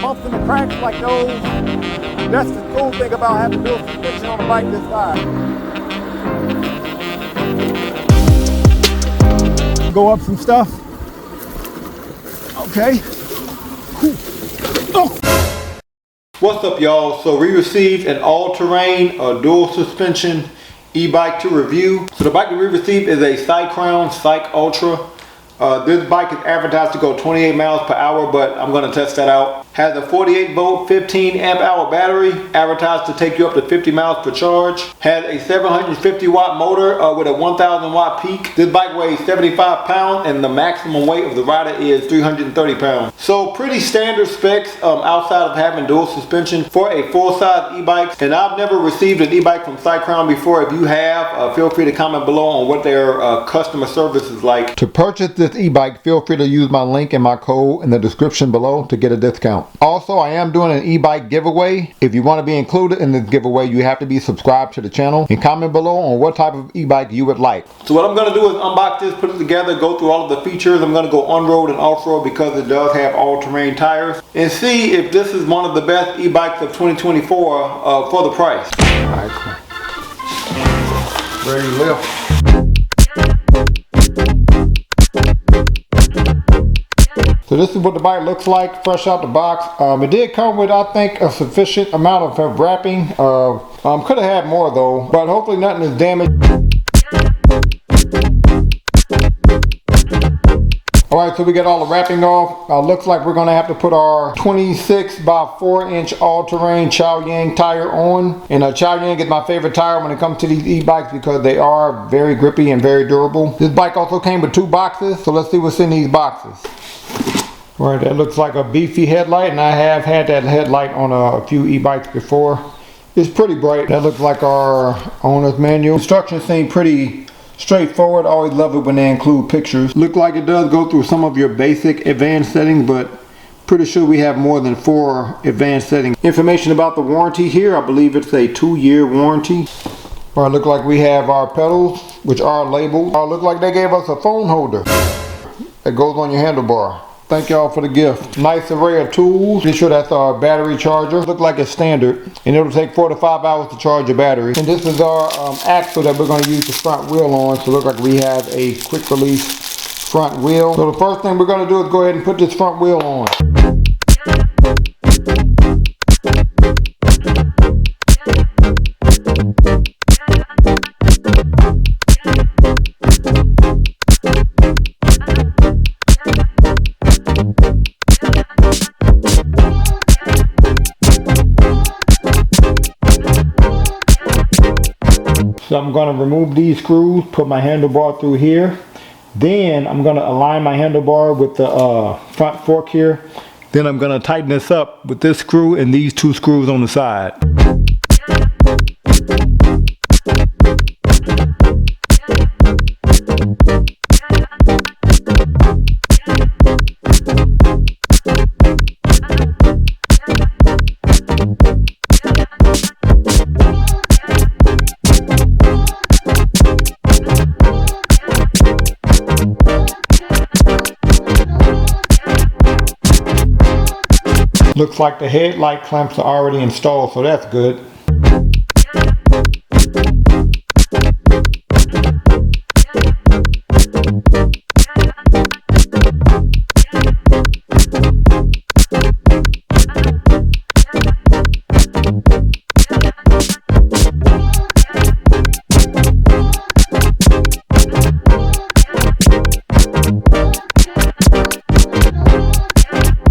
bumps and the cracks like those. That's the cool thing about having dual suspension on a bike this size. Go up some stuff. Okay. Oh. What's up, y'all? So we received an all-terrain dual suspension e-bike to review. So the bike that we received is a Cycrown CycUltra. This bike is advertised to go 28 miles per hour, but I'm going to test that out. Has a 48 volt, 15 amp hour battery, advertised to take you up to 50 miles per charge. Has a 750 watt motor with a 1000 watt peak. This bike weighs 75 pounds and the maximum weight of the rider is 330 pounds. So pretty standard specs outside of having dual suspension for a full-size e-bike. And I've never received an e-bike from Cycrown before. If you have, feel free to comment below on what their customer service is like. To purchase this e-bike, feel free to use my link and my code in the description below to get a discount. Also, I am doing an e-bike giveaway. If you want to be included in this giveaway, you have to be subscribed to the channel and comment below on what type of e-bike you would like. So what I'm going to do is unbox this, put it together, go through all of the features. I'm going to go on-road and off-road because it does have all-terrain tires, and see if this is one of the best e-bikes of 2024 for the price. Alright, cool. Ready to lift. So this is what the bike looks like fresh out the box. It did come with, I think, a sufficient amount of wrapping. Could have had more though, but hopefully nothing is damaged. Alright, so we got all the wrapping off. Looks like we're going to have to put our 26 by 4 inch all-terrain Chow Yang tire on. And Chow Yang is my favorite tire when it comes to these e-bikes because they are very grippy and very durable. This bike also came with 2 boxes, so let's see what's in these boxes. Alright, that looks like a beefy headlight, and I have had that headlight on a few e-bikes before. It's pretty bright. That looks like our owner's manual. Instructions seem pretty straightforward. I always love it when they include pictures. Look like it does go through some of your basic advanced settings, but pretty sure we have more than 4 advanced settings. Information about the warranty here, I believe it's a 2-year warranty. Alright, look like we have our pedals, which are labeled. Look like they gave us a phone holder that goes on your handlebar. Thank y'all for the gift. Nice array of tools. Be sure that's our battery charger. Look like it's standard, and it'll take 4 to 5 hours to charge your battery. And this is our axle that we're going to use the front wheel on. So look like we have a quick release front wheel. So the first thing we're going to do is go ahead and put this front wheel on. So I'm going to remove these screws, put my handlebar through here. Then I'm going to align my handlebar with the front fork here. Then I'm going to tighten this up with this screw and these 2 screws on the side. Looks like the headlight clamps are already installed, so that's good.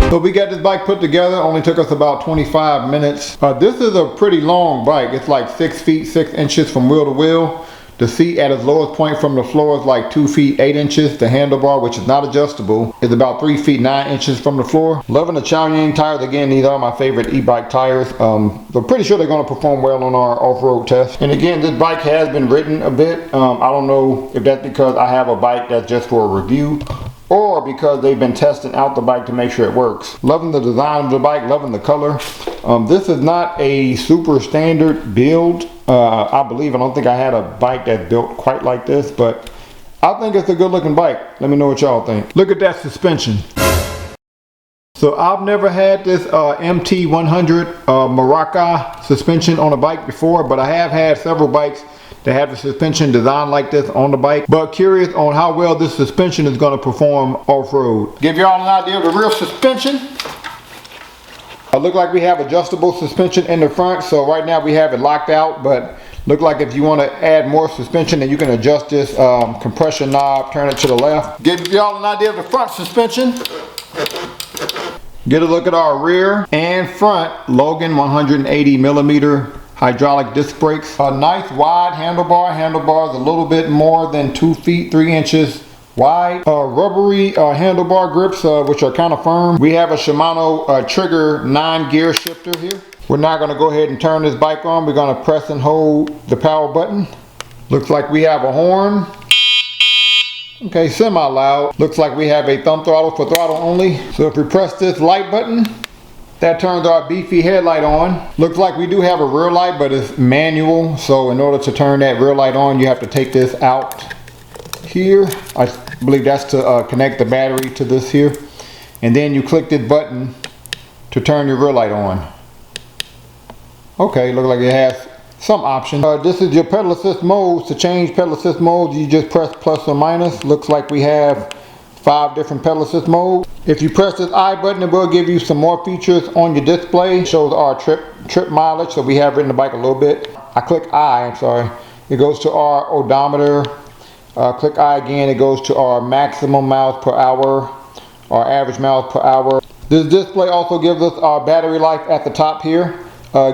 So we got this bike put together, only took us about 25 minutes. This is a pretty long bike. It's like 6 feet 6 inches from wheel to wheel. The seat at its lowest point from the floor is like 2 feet 8 inches. The handlebar, which is not adjustable, is about 3 feet 9 inches from the floor. Loving the Chow Yang tires. Again, these are my favorite e-bike tires. So pretty sure they're going to perform well on our off-road test. And again, this bike has been ridden a bit. I don't know if that's because I have a bike that's just for a review, or because they've been testing out the bike to make sure it works. Loving the design of the bike, loving the color. This is not a super standard build. I don't think I had a bike that built quite like this, but I think it's a good looking bike. Let me know what y'all think. Look at that suspension. So I've never had this MT100 Maraca suspension on a bike before, but I have had several bikes that have a suspension designed like this on the bike. But curious on how well this suspension is going to perform off-road. Give y'all an idea of the rear suspension. It look like we have adjustable suspension in the front, so right now we have it locked out, but look like if you want to add more suspension, then you can adjust this compression knob, turn it to the left. Give y'all an idea of the front suspension. Get a look at our rear and front Logan 180 millimeter hydraulic disc brakes. A nice wide handlebar. Handlebar is a little bit more than 2 feet 3 inches wide. Rubbery handlebar grips, which are kind of firm. We have a Shimano Trigger 9-gear shifter here. We're now going to go ahead and turn this bike on. We're going to press and hold the power button. Looks like we have a horn. Okay, semi-loud. Looks like we have a thumb throttle for throttle only. So if we press this light button, that turns our beefy headlight on. Looks like we do have a rear light, but it's manual. So in order to turn that rear light on, you have to take this out here. I believe that's to connect the battery to this here. And then you click this button to turn your rear light on. Okay, looks like it has some options. This is your pedal assist modes. To change pedal assist modes, you just press plus or minus. Looks like we have 5 different pedal assist modes. If you press this I button, it will give you some more features on your display. It shows our trip mileage, so we have ridden the bike a little bit. I click I, I'm sorry. It goes to our odometer. Click I again, it goes to our maximum miles per hour, our average miles per hour. This display also gives us our battery life at the top here.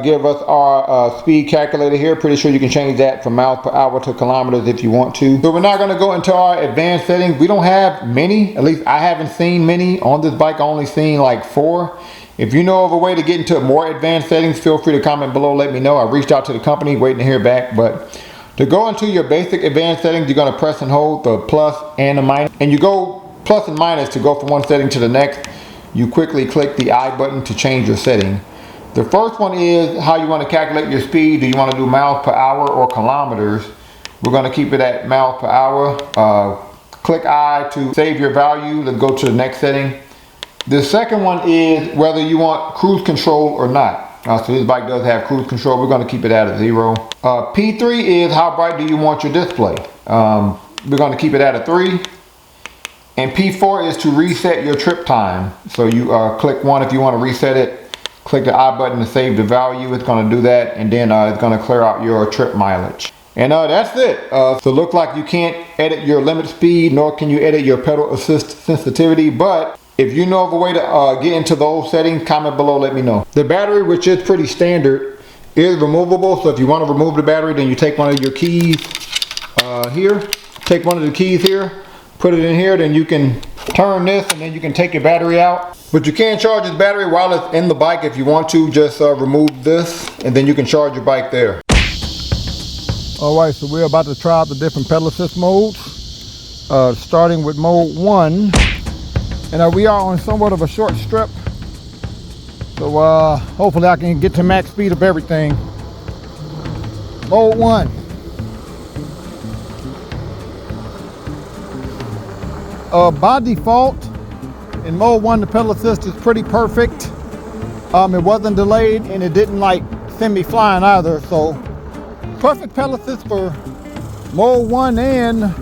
Give us our speed calculator here. Pretty sure you can change that from miles per hour to kilometers if you want to. So we're not going to go into our advanced settings. We don't have many. At least I haven't seen many on this bike. I only seen like 4. If you know of a way to get into more advanced settings, feel free to comment below. Let me know. I reached out to the company, waiting to hear back. But to go into your basic advanced settings, you're going to press and hold the plus and the minus. And you go plus and minus to go from one setting to the next. You quickly click the I button to change your setting. The first one is how you want to calculate your speed. Do you want to do miles per hour or kilometers? We're going to keep it at miles per hour. Click I to save your value. Let's go to the next setting. The second one is whether you want cruise control or not. So this bike does have cruise control. We're going to keep it at a 0. P3 is how bright do you want your display. We're going to keep it at a 3. And P4 is to reset your trip time. So you click 1 if you want to reset it. Click the I button to save the value. It's going to do that, and then it's going to clear out your trip mileage. And that's it. So look like you can't edit your limit speed, nor can you edit your pedal assist sensitivity. But if you know of a way to get into those settings, comment below, let me know. The battery, which is pretty standard, is removable. So if you want to remove the battery, then you take one of your keys here. Take one of the keys here, put it in here, then you can turn this, and then you can take your battery out. But you can charge this battery while it's in the bike if you want to. Just remove this, and then you can charge your bike there. Alright, so we're about to try out the different pedal assist modes. Starting with mode 1. And we are on somewhat of a short strip. So hopefully I can get to max speed of everything. Mode 1. By default, in mode 1, the pedal assist is pretty perfect. It wasn't delayed, and it didn't like send me flying either. So perfect pedal assist for mode 1, and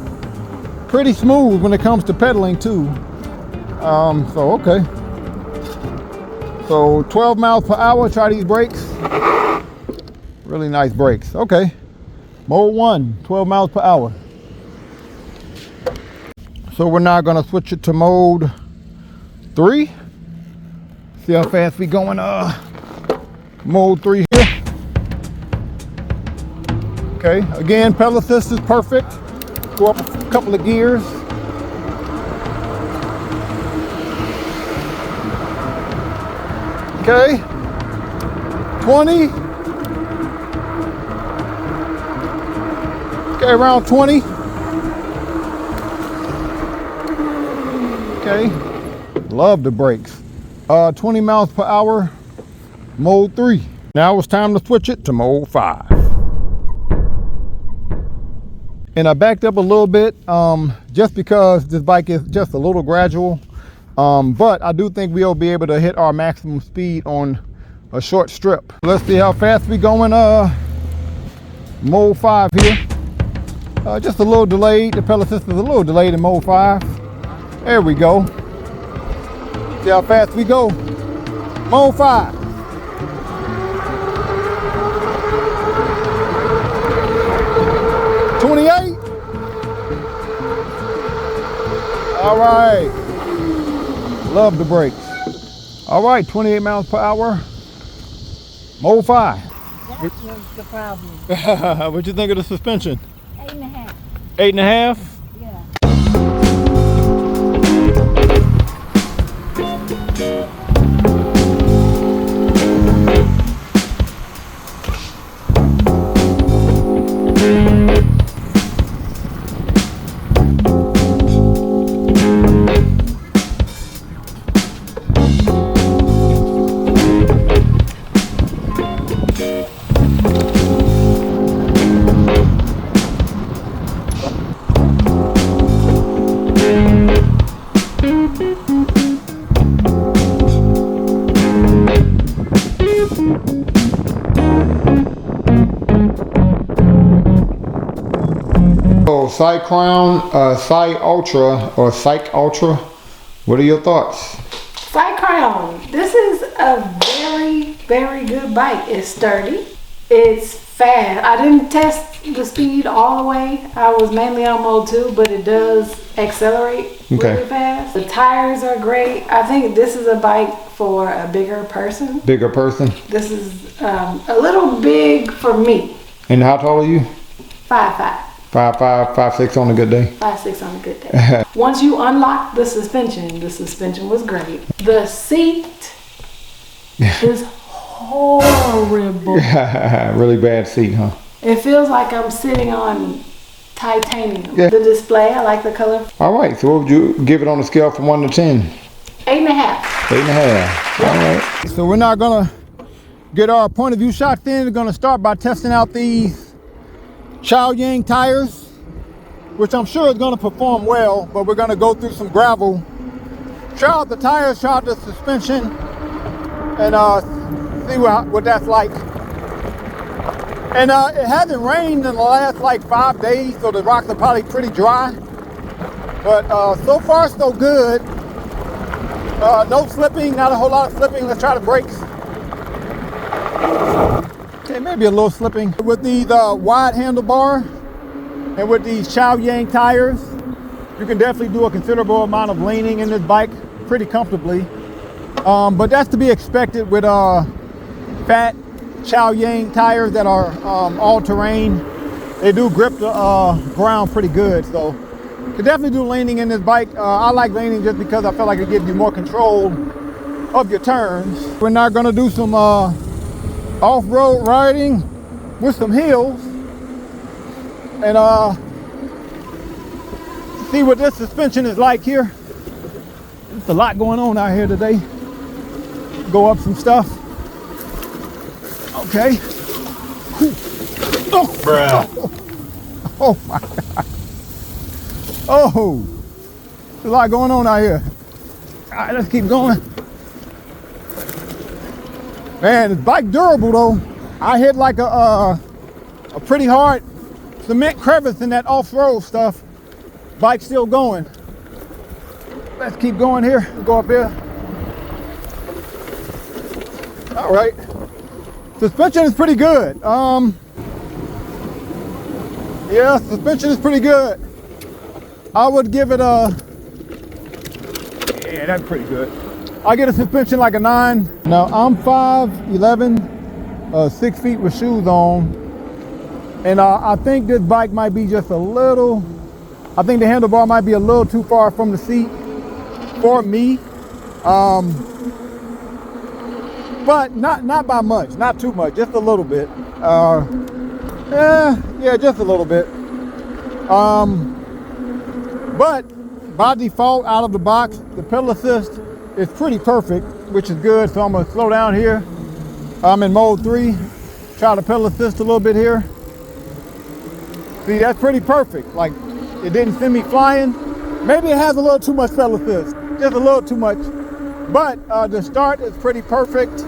pretty smooth when it comes to pedaling too. So okay. So 12 miles per hour. Try these brakes. Really nice brakes. Okay. Mode 1, 12 miles per hour. So we're now going to switch it to mode 3. See how fast we going. Mode 3 here. Okay, again, pedal assist is perfect. Go up a couple of gears. Okay, 20. Okay, around 20. Okay, love the brakes. 20 miles per hour, mode 3. Now it's time to switch it to mode 5. And I backed up a little bit just because this bike is just a little gradual. But I do think we'll be able to hit our maximum speed on a short strip. Let's see how fast we going. Mode 5 here. Just a little delayed. The pedal assist is a little delayed in mode 5. There we go. See how fast we go. Mode 5. $28. All right. Love the brakes. All right, 28 miles per hour. Mode 5. That was the problem. What you think of the suspension? 8.5. 8.5? Yeah. Cycrown CyUltra or CycUltra. What are your thoughts? Cycrown. This is a very, very good bike. It's sturdy. It's fast. I didn't test the speed all the way. I was mainly on mode 2, but it does accelerate really fast. The tires are great. I think this is a bike for a bigger person. Bigger person? This is a little big for me. And how tall are you? 5'5". 5'5", 5'6" on a good day. 5'6" on a good day. Once you unlock the suspension was great. The seat is horrible. Really bad seat, huh? It feels like I'm sitting on titanium. Yeah. The display, I like the color. All right, so what would you give it on a scale from 1 to 10? 8.5. 8.5. All right. So we're not gonna get our point of view shots in. We're gonna start by testing out these Chaoyang tires, which I'm sure is going to perform well, but we're going to go through some gravel, try out the tires, try out the suspension, and see what that's like. And it hasn't rained in the last like 5 days, so the rocks are probably pretty dry, but so far so good. No slipping, not a whole lot of slipping. Let's try the brakes. Okay, maybe a little slipping. With these wide handlebar and with these Chaoyang tires, you can definitely do a considerable amount of leaning in this bike pretty comfortably. But that's to be expected with fat Chaoyang tires that are all-terrain. They do grip the ground pretty good, so you can definitely do leaning in this bike. I like leaning just because I feel like it gives you more control of your turns. We're now gonna do some off-road riding with some hills and see what this suspension is like here. There's a lot going on out here today. Go up some stuff. Okay. Oh, bruh. Oh my God. Oh, there's a lot going on out here. All right, let's keep going. Man, this bike durable though. I hit like a pretty hard cement crevice in that off-road stuff. Bike's still going. Let's keep going here. We'll go up here. All right. Suspension is pretty good. Yeah, suspension is pretty good. I would give it a, yeah, that's pretty good. I get a suspension like a 9. Now I'm 5'11", 6 feet with shoes on, and I think this bike might be just a little. I think the handlebar might be a little too far from the seat for me, but not by much, not too much, just a little bit. Yeah, just a little bit. But by default, out of the box, the pedal assist is pretty perfect, which is good. So I'm gonna slow down here. I'm in mode 3. Try to pedal assist a little bit here. See, that's pretty perfect. Like, it didn't send me flying. Maybe it has a little too much pedal assist. just a little too much. But the start is pretty perfect.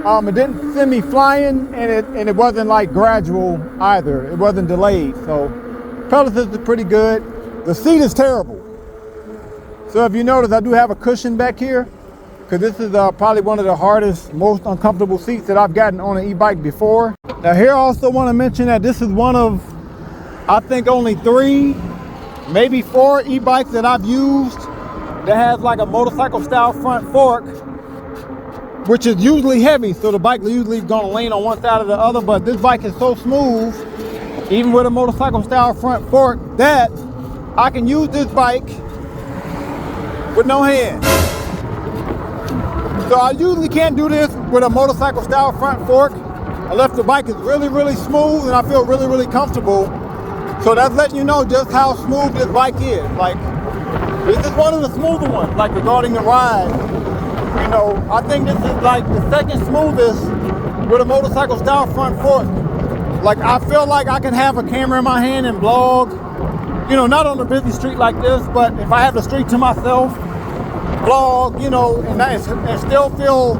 It didn't send me flying, and it wasn't like gradual either. It wasn't delayed. So pedal assist is pretty good. The seat is terrible. So if you notice, I do have a cushion back here, because this is probably one of the hardest, most uncomfortable seats that I've gotten on an e-bike before. Now here I also want to mention that this is one of, I think, only 3, maybe 4 e-bikes that I've used that has like a motorcycle style front fork, which is usually heavy, so the bike usually is going to lean on one side or the other, but this bike is so smooth, even with a motorcycle style front fork, that I can use this bike with no hand. So I usually can't do this with a motorcycle style front fork unless the bike is really, really smooth and I feel really, really comfortable. So that's letting you know just how smooth this bike is. Like, this is one of the smoother ones, like regarding the ride. You know, I think this is like the second smoothest with a motorcycle style front fork. Like, I feel like I can have a camera in my hand and vlog, you know, not on a busy street like this, but if I have the street to myself, vlog, you know, and still feel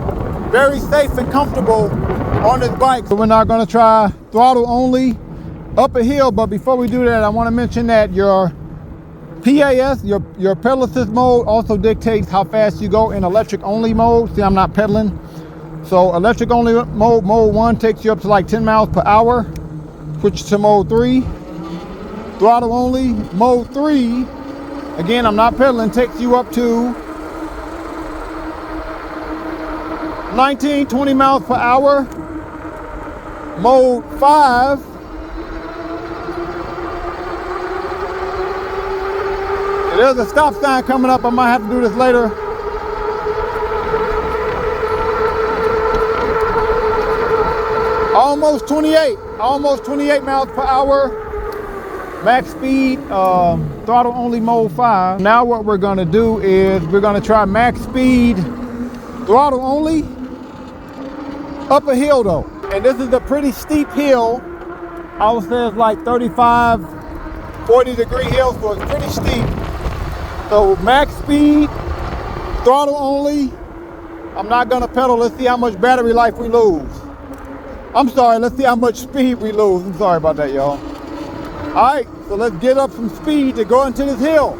very safe and comfortable on this bike. So we're now gonna try throttle only up a hill, but before we do that, I wanna mention that your PAS, your pedal assist mode, also dictates how fast you go in electric only mode. See, I'm not pedaling. So electric only mode, mode 1 takes you up to like 10 miles per hour. Switch to mode 3. Throttle only, mode 3, again, I'm not pedaling, takes you up to 19, 20 miles per hour. Mode 5, there's a stop sign coming up. I might have to do this later. Almost 28 miles per hour. Max speed, throttle only mode 5. Now what we're gonna do is we're gonna try max speed, throttle only, up a hill though. And this is a pretty steep hill. I would say it's like 35, 40 degree hill, so it's pretty steep. So max speed, throttle only. I'm not gonna pedal. Let's see how much battery life we lose. I'm sorry, let's see how much speed we lose. I'm sorry about that, y'all. All right, so let's get up some speed to go into this hill.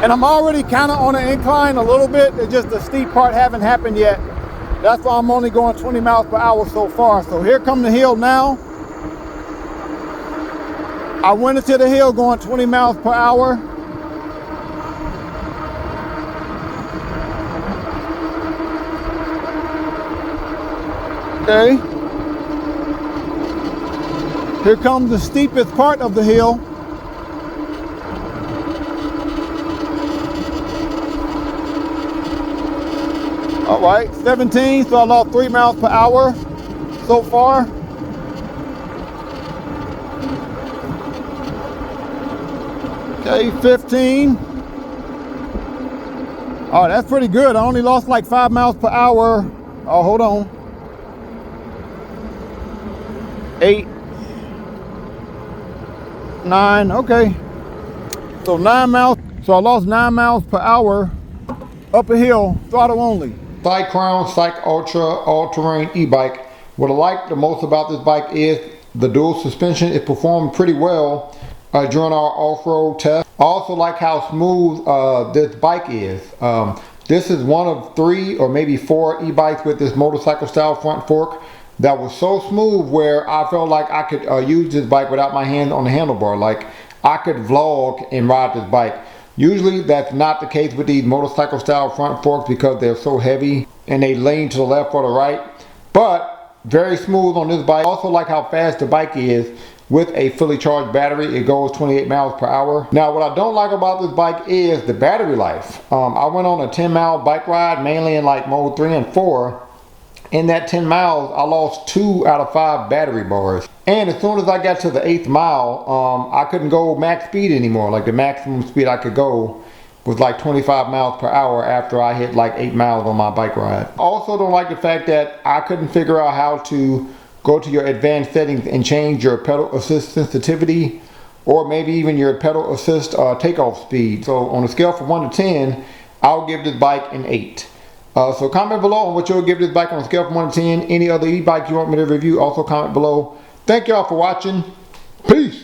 And I'm already kind of on an incline a little bit. It's just the steep part haven't happened yet. That's why I'm only going 20 miles per hour so far. So here come the hill now. I went into the hill going 20 miles per hour. Okay. Here comes the steepest part of the hill. All right, 17, so I lost 3 miles per hour so far. Okay, 15. Oh, that's pretty good. I only lost like 5 miles per hour. Oh, hold on. 8, 9, okay. So 9 miles, so I lost 9 miles per hour up a hill, throttle only. Cycrown CycUltra all-terrain e-bike. What I like the most about this bike is the dual suspension. It performed pretty well during our off-road test. I also like how smooth this bike is. This is one of 3 or maybe 4 e-bikes with this motorcycle style front fork that was so smooth where I felt like I could use this bike without my hand on the handlebar. Like, I could vlog and ride this bike. Usually that's not the case with these motorcycle style front forks because they're so heavy and they lean to the left or the right. But very smooth on this bike. I also like how fast the bike is with a fully charged battery. It goes 28 miles per hour. Now what I don't like about this bike is the battery life. I went on a 10-mile bike ride, mainly in like mode 3 and 4. In that 10 miles, I lost 2 out of 5 battery bars. And as soon as I got to the 8th mile, I couldn't go max speed anymore. Like, the maximum speed I could go was like 25 miles per hour after I hit like 8 miles on my bike ride. I also don't like the fact that I couldn't figure out how to go to your advanced settings and change your pedal assist sensitivity or maybe even your pedal assist takeoff speed. So on a scale from 1 to 10, I'll give this bike an 8. So comment below on what you'll give this bike on a scale from 1 to 10. Any other e-bikes you want me to review, also comment below. Thank y'all for watching. Peace.